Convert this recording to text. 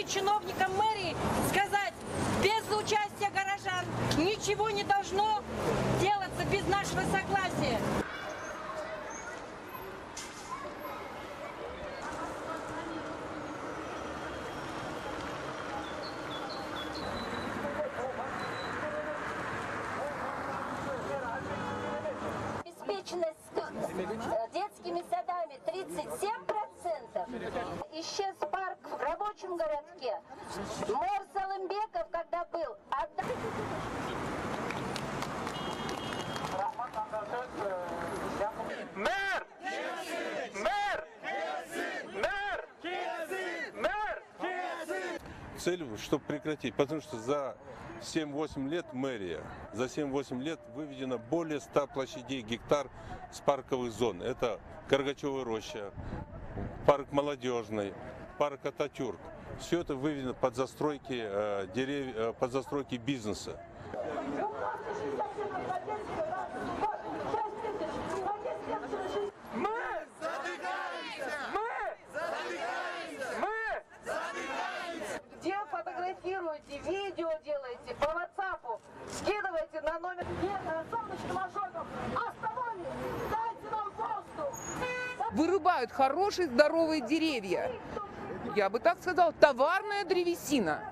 чиновникам мэрии сказать, без участия горожан ничего не должно делаться без нашего согласия. Обеспеченность детскими садами 37%. Исчез парк в рабочем городке. Мэр Салымбеков, когда был, Мэр! Мэр! Мэр! Мэр! Цель, чтобы прекратить, потому что за 7-8 лет мэрия, за 7-8 лет выведено более 100 площадей гектар с парковых зон. Это Каргачева роща, парк Молодежный, парк Ататюрк. Все это выведено под застройки деревьев, под застройки бизнеса. Где фотографируете, видео делаете, по WhatsApp, скидывайте на номер. Солнечным ожогом остановим, дайте нам доступ. Вырубают хорошие здоровые деревья. Я бы так сказала, товарная древесина.